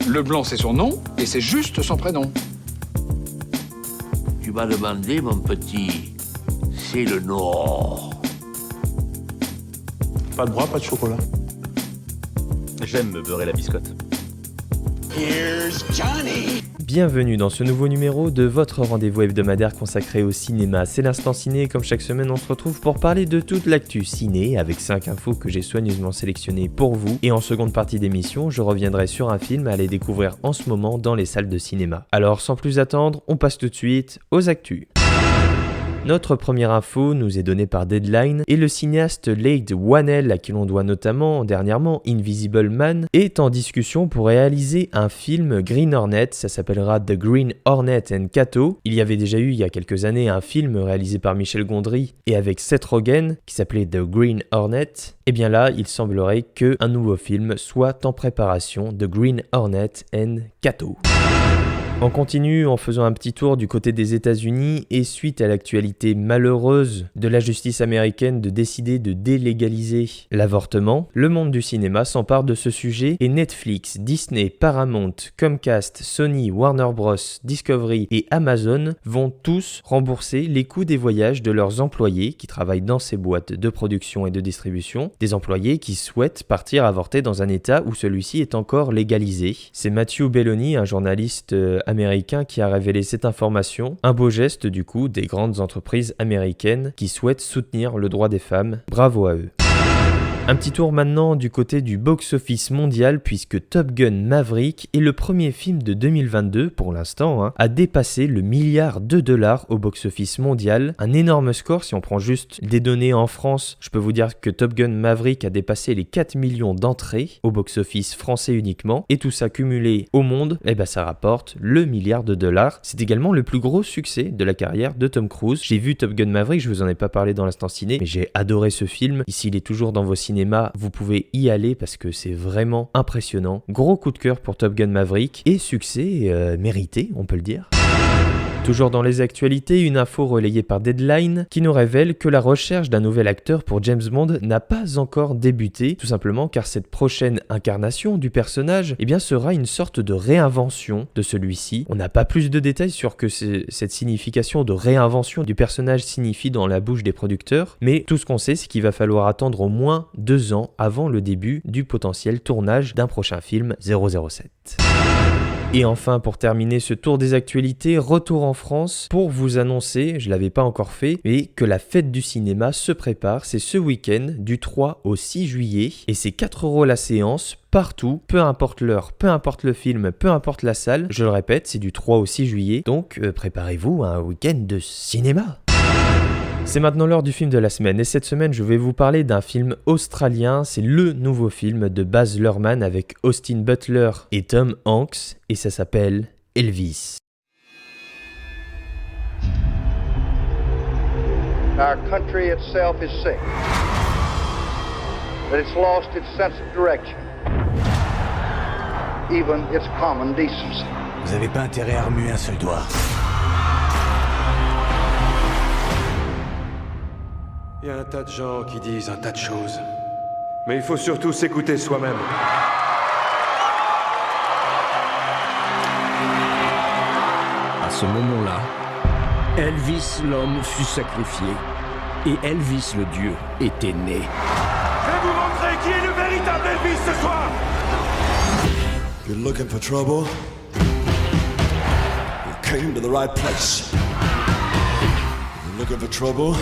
Le blanc, c'est son nom, et c'est juste son prénom. Tu m'as demandé, mon petit, c'est le Nord. Pas de bras, pas de chocolat. J'aime me beurrer la biscotte. Here's Johnny. Bienvenue dans ce nouveau numéro de votre rendez-vous hebdomadaire consacré au cinéma. C'est l'Instant Ciné et comme chaque semaine on se retrouve pour parler de toute l'actu ciné avec 5 infos que j'ai soigneusement sélectionnées pour vous. Et en seconde partie d'émission, je reviendrai sur un film à aller découvrir en ce moment dans les salles de cinéma. Alors sans plus attendre, on passe tout de suite aux actus. Notre première info nous est donnée par Deadline et le cinéaste Leigh Whannell, à qui l'on doit notamment dernièrement Invisible Man, est en discussion pour réaliser un film Green Hornet, ça s'appellera The Green Hornet and Kato. Il y avait déjà eu il y a quelques années un film réalisé par Michel Gondry et avec Seth Rogen qui s'appelait The Green Hornet. Et bien là, il semblerait qu'un nouveau film soit en préparation, The Green Hornet and Kato. On continue en faisant un petit tour du côté des États-Unis et suite à l'actualité malheureuse de la justice américaine de décider de délégaliser l'avortement, le monde du cinéma s'empare de ce sujet et Netflix, Disney, Paramount, Comcast, Sony, Warner Bros, Discovery et Amazon vont tous rembourser les coûts des voyages de leurs employés qui travaillent dans ces boîtes de production et de distribution, des employés qui souhaitent partir avorter dans un état où celui-ci est encore légalisé. C'est Matthew Belloni, un journaliste américain qui a révélé cette information, un beau geste du coup des grandes entreprises américaines qui souhaitent soutenir le droit des femmes. Bravo à eux. Un petit tour maintenant du côté du box-office mondial puisque Top Gun Maverick est le premier film de 2022 pour l'instant à dépasser le $1 milliard au box-office mondial. Un énorme score si on prend juste des données en France. Je peux vous dire que Top Gun Maverick a dépassé les 4 millions d'entrées au box-office français uniquement et tout ça cumulé au monde, ça rapporte le $1 milliard. C'est également le plus gros succès de la carrière de Tom Cruise. J'ai vu Top Gun Maverick, je vous en ai pas parlé dans l'instant ciné, mais j'ai adoré ce film. Ici il est toujours dans vos cinémas. Vous pouvez y aller parce que c'est vraiment impressionnant. Gros coup de cœur pour Top Gun Maverick et succès mérité, on peut le dire. Toujours dans les actualités, une info relayée par Deadline qui nous révèle que la recherche d'un nouvel acteur pour James Bond n'a pas encore débuté, tout simplement car cette prochaine incarnation du personnage sera une sorte de réinvention de celui-ci. On n'a pas plus de détails sur ce que cette signification de réinvention du personnage signifie dans la bouche des producteurs, mais tout ce qu'on sait c'est qu'il va falloir attendre au moins 2 ans avant le début du potentiel tournage d'un prochain film 007. Et enfin, pour terminer ce tour des actualités, retour en France pour vous annoncer, je ne l'avais pas encore fait, mais que la fête du cinéma se prépare. C'est ce week-end du 3 au 6 juillet et c'est 4 € la séance partout, peu importe l'heure, peu importe le film, peu importe la salle. Je le répète, c'est du 3 au 6 juillet, donc préparez-vous à un week-end de cinéma. C'est maintenant l'heure du film de la semaine et cette semaine je vais vous parler d'un film australien, c'est le nouveau film de Baz Luhrmann avec Austin Butler et Tom Hanks et ça s'appelle Elvis. Our country itself is sick, that it's lost its sense of direction, even its common decency. Vous avez pas intérêt à remuer un seul doigt. Il y a un tas de gens qui disent un tas de choses. Mais il faut surtout s'écouter soi-même. À ce moment-là, Elvis l'homme fut sacrifié. Et Elvis le dieu était né. Je vais vous montrer qui est le véritable Elvis ce soir. You're looking for trouble? You came to the right place. You're looking for trouble?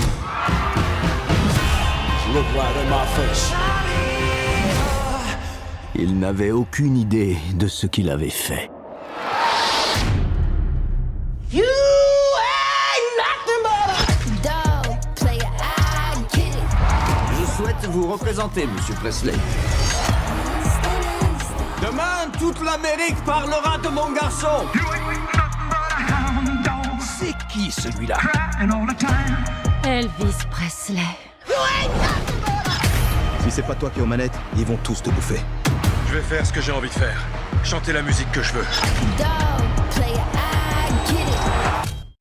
Look right in my face. Il n'avait aucune idée de ce qu'il avait fait. You ain't nothing but a dog player, I get it. Je souhaite vous représenter, Monsieur Presley. Demain, toute l'Amérique parlera de mon garçon. C'est qui celui-là? Elvis Presley. Si c'est pas toi qui es aux manettes, ils vont tous te bouffer. Je vais faire ce que j'ai envie de faire. Chanter la musique que je veux.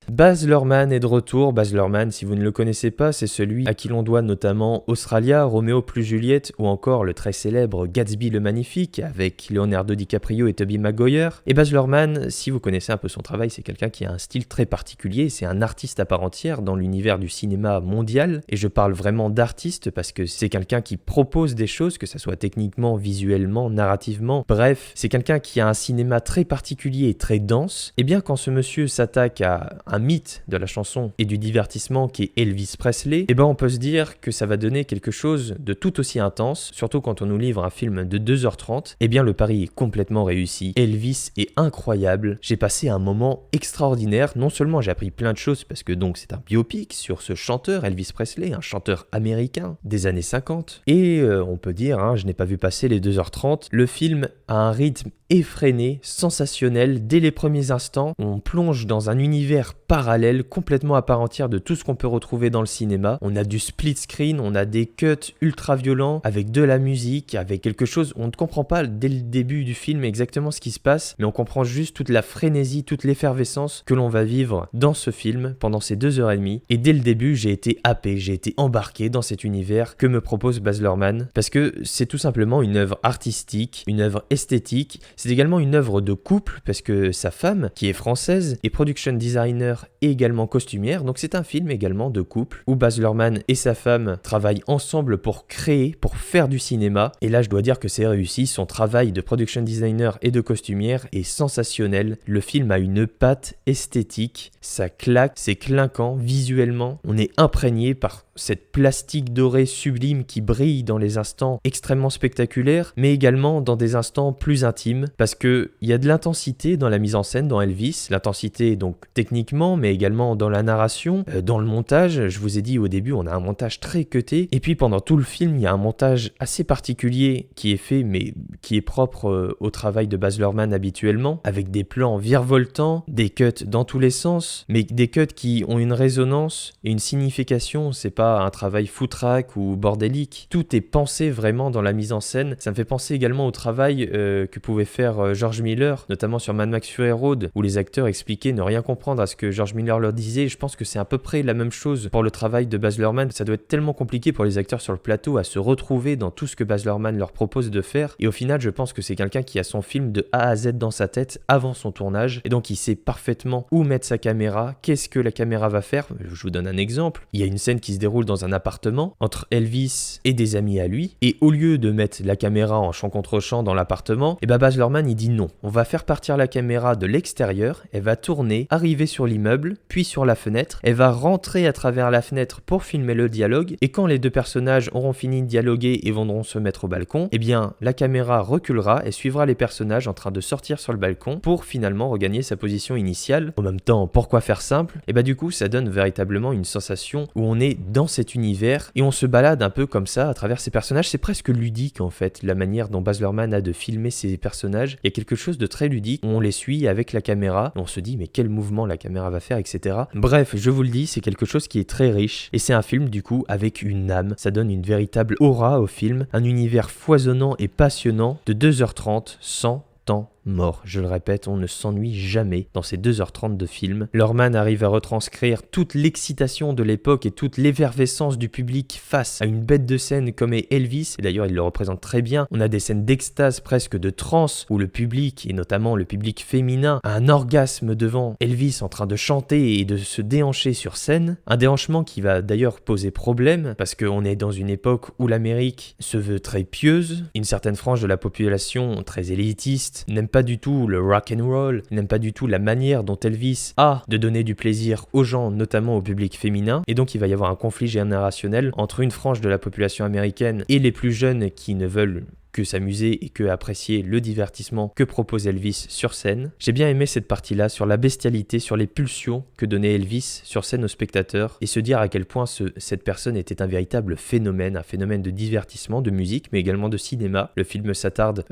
Baz Luhrmann est de retour. Baz Luhrmann, si vous ne le connaissez pas, c'est celui à qui l'on doit notamment Australia, Roméo plus Juliette ou encore le très célèbre Gatsby le Magnifique avec Leonardo DiCaprio et Tobey Maguire. Et Baz Luhrmann, si vous connaissez un peu son travail, c'est quelqu'un qui a un style très particulier, c'est un artiste à part entière dans l'univers du cinéma mondial. Et je parle vraiment d'artiste parce que c'est quelqu'un qui propose des choses, que ça soit techniquement, visuellement, narrativement. Bref, c'est quelqu'un qui a un cinéma très particulier et très dense. Et bien quand ce monsieur s'attaque à un mythe de la chanson et du divertissement qui est Elvis Presley, et ben on peut se dire que ça va donner quelque chose de tout aussi intense, surtout quand on nous livre un film de 2h30. Et bien le pari est complètement réussi. Elvis est incroyable. J'ai passé un moment extraordinaire. Non seulement j'ai appris plein de choses parce que donc c'est un biopic sur ce chanteur Elvis Presley, un chanteur américain des années 50. Et on peut dire, je n'ai pas vu passer les 2h30. Le film a un rythme effréné, sensationnel. Dès les premiers instants, on plonge dans un univers parallèle, complètement à part entière de tout ce qu'on peut retrouver dans le cinéma. On a du split screen, on a des cuts ultra violents, avec de la musique, avec quelque chose, on ne comprend pas dès le début du film exactement ce qui se passe, mais on comprend juste toute la frénésie, toute l'effervescence que l'on va vivre dans ce film pendant ces 2h30. Et dès le début, j'ai été happé, j'ai été embarqué dans cet univers que me propose Baz Luhrmann, parce que c'est tout simplement une œuvre artistique, une œuvre esthétique. C'est également une œuvre de couple parce que sa femme, qui est française, est production designer et également costumière, donc c'est un film également de couple où Baz Luhrmann et sa femme travaillent ensemble pour créer, pour faire du cinéma. Et là je dois dire que c'est réussi, son travail de production designer et de costumière est sensationnel. Le film a une patte esthétique, ça claque, c'est clinquant visuellement, on est imprégné par cette plastique dorée sublime qui brille dans les instants extrêmement spectaculaires, mais également dans des instants plus intimes, parce que il y a de l'intensité dans la mise en scène dans Elvis, l'intensité donc techniquement, mais également dans la narration, dans le montage. Je vous ai dit au début, on a un montage très cuté, et puis pendant tout le film, il y a un montage assez particulier qui est fait, mais qui est propre au travail de Baz Luhrmann habituellement, avec des plans virevoltants, des cuts dans tous les sens, mais des cuts qui ont une résonance et une signification. C'est pas un travail foutraque ou bordélique. Tout est pensé vraiment dans la mise en scène. Ça me fait penser également au travail que pouvait faire George Miller, notamment sur Mad Max Fury Road, où les acteurs expliquaient ne rien comprendre à ce que George Miller leur disait. Je pense que c'est à peu près la même chose pour le travail de Baz Luhrmann. Ça doit être tellement compliqué pour les acteurs sur le plateau à se retrouver dans tout ce que Baz Luhrmann leur propose de faire. Et au final, je pense que c'est quelqu'un qui a son film de A à Z dans sa tête avant son tournage. Et donc, il sait parfaitement où mettre sa caméra, qu'est-ce que la caméra va faire. Je vous donne un exemple. Il y a une scène qui se déroule dans un appartement entre Elvis et des amis à lui, et au lieu de mettre la caméra en champ contre champ dans l'appartement, et Baz Luhrmann il dit non, on va faire partir la caméra de l'extérieur, elle va tourner, arriver sur l'immeuble, puis sur la fenêtre, elle va rentrer à travers la fenêtre pour filmer le dialogue, et quand les deux personnages auront fini de dialoguer et vont se mettre au balcon, et bien la caméra reculera et suivra les personnages en train de sortir sur le balcon pour finalement regagner sa position initiale. En même temps, pourquoi faire simple? Et du coup ça donne véritablement une sensation où on est dans cet univers et on se balade un peu comme ça à travers ces personnages. C'est presque ludique en fait, la manière dont Baz Luhrmann a de filmer ces personnages. Il y a quelque chose de très ludique, on les suit avec la caméra, on se dit mais quel mouvement la caméra va faire, etc. Bref, je vous le dis, c'est quelque chose qui est très riche et c'est un film du coup avec une âme. Ça donne une véritable aura au film, un univers foisonnant et passionnant de 2h30 sans temps mort. Je le répète, on ne s'ennuie jamais dans ces 2h30 de film. Luhrmann arrive à retranscrire toute l'excitation de l'époque et toute l'effervescence du public face à une bête de scène comme est Elvis. Et d'ailleurs, il le représente très bien. On a des scènes d'extase, presque de transe, où le public, et notamment le public féminin, a un orgasme devant Elvis en train de chanter et de se déhancher sur scène. Un déhanchement qui va d'ailleurs poser problème, parce qu'on est dans une époque où l'Amérique se veut très pieuse. Une certaine frange de la population, très élitiste, n'aime pas du tout le rock and roll, n'aime pas du tout la manière dont Elvis a de donner du plaisir aux gens, notamment au public féminin, et donc il va y avoir un conflit générationnel entre une frange de la population américaine et les plus jeunes qui ne veulent que s'amuser et que apprécier le divertissement que propose Elvis sur scène. J'ai bien aimé cette partie-là sur la bestialité, sur les pulsions que donnait Elvis sur scène aux spectateurs et se dire à quel point cette personne était un véritable phénomène, un phénomène de divertissement, de musique, mais également de cinéma. Le film s'attarde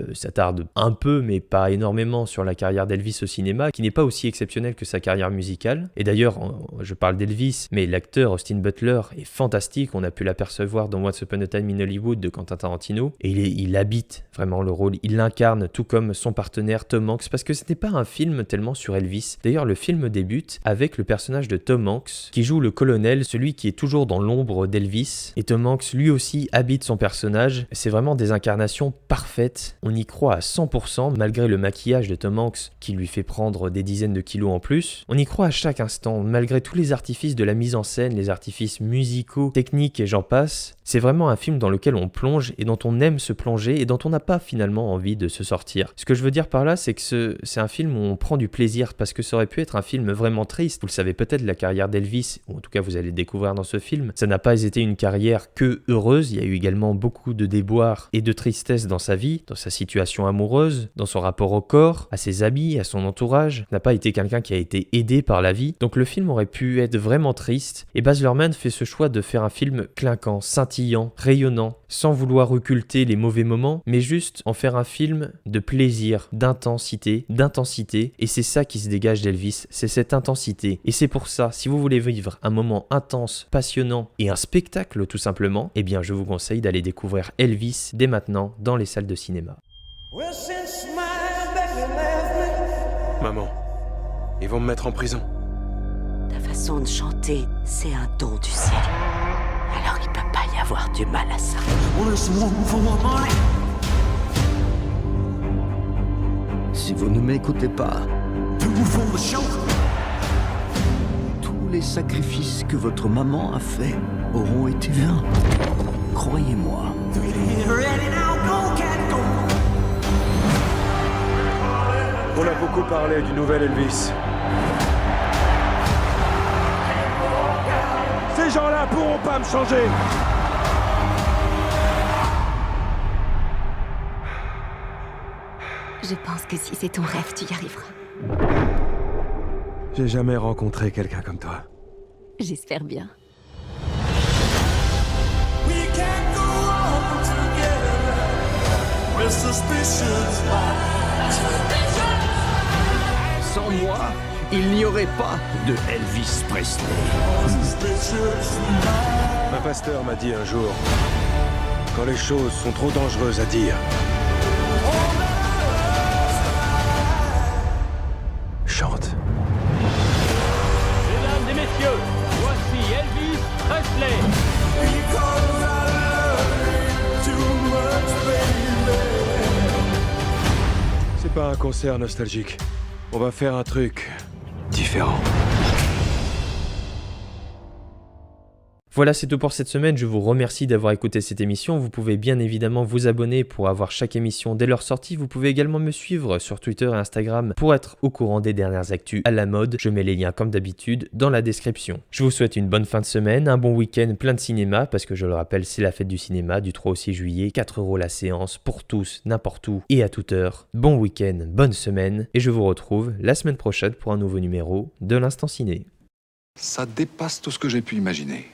un peu, mais pas énormément sur la carrière d'Elvis au cinéma, qui n'est pas aussi exceptionnelle que sa carrière musicale. Et d'ailleurs, je parle d'Elvis, mais l'acteur Austin Butler est fantastique. On a pu l'apercevoir dans Once Upon a Time in Hollywood de Quentin Tarantino, et il habite habite vraiment le rôle, il l'incarne tout comme son partenaire Tom Hanks, parce que ce n'est pas un film tellement sur Elvis. D'ailleurs, le film débute avec le personnage de Tom Hanks qui joue le colonel, celui qui est toujours dans l'ombre d'Elvis, et Tom Hanks lui aussi habite son personnage. C'est vraiment des incarnations parfaites, on y croit à 100% malgré le maquillage de Tom Hanks qui lui fait prendre des dizaines de kilos en plus. On y croit à chaque instant, malgré tous les artifices de la mise en scène, les artifices musicaux, techniques et j'en passe. C'est vraiment un film dans lequel on plonge et dont on aime se plonger et dont on n'a pas finalement envie de se sortir. Ce que je veux dire par là, c'est que c'est un film où on prend du plaisir, parce que ça aurait pu être un film vraiment triste. Vous le savez peut-être, la carrière d'Elvis, ou en tout cas vous allez le découvrir dans ce film, ça n'a pas été une carrière que heureuse. Il y a eu également beaucoup de déboires et de tristesse dans sa vie, dans sa situation amoureuse, dans son rapport au corps, à ses habits, à son entourage. Il n'a pas été quelqu'un qui a été aidé par la vie. Donc le film aurait pu être vraiment triste. Et Baz Luhrmann fait ce choix de faire un film clinquant, scintillant, rayonnant, sans vouloir occulter les mauvais moments, mais juste en faire un film de plaisir, d'intensité, et c'est ça qui se dégage d'Elvis, c'est cette intensité. Et c'est pour ça, si vous voulez vivre un moment intense, passionnant et un spectacle tout simplement, eh bien je vous conseille d'aller découvrir Elvis dès maintenant dans les salles de cinéma. Maman, ils vont me mettre en prison. Ta façon de chanter, c'est un don du ciel. Alors il peut pas y avoir du mal à ça. Si vous ne m'écoutez pas, tous les sacrifices que votre maman a faits auront été vains. Croyez-moi. On a beaucoup parlé du nouvel Elvis. Ces gens-là pourront pas me changer. Je pense que si c'est ton rêve, tu y arriveras. J'ai jamais rencontré quelqu'un comme toi. J'espère bien. Sans moi, il n'y aurait pas de Elvis Presley. Un pasteur m'a dit un jour, quand les choses sont trop dangereuses à dire, chante. Mesdames et messieurs, voici Elvis Presley. C'est pas un concert nostalgique. On va faire un truc différent. Voilà, c'est tout pour cette semaine. Je vous remercie d'avoir écouté cette émission. Vous pouvez bien évidemment vous abonner pour avoir chaque émission dès leur sortie. Vous pouvez également me suivre sur Twitter et Instagram pour être au courant des dernières actus à la mode. Je mets les liens comme d'habitude dans la description. Je vous souhaite une bonne fin de semaine, un bon week-end plein de cinéma, parce que je le rappelle, c'est la fête du cinéma du 3 au 6 juillet, 4 € la séance pour tous, n'importe où et à toute heure. Bon week-end, bonne semaine, et je vous retrouve la semaine prochaine pour un nouveau numéro de l'Instant Ciné. Ça dépasse tout ce que j'ai pu imaginer.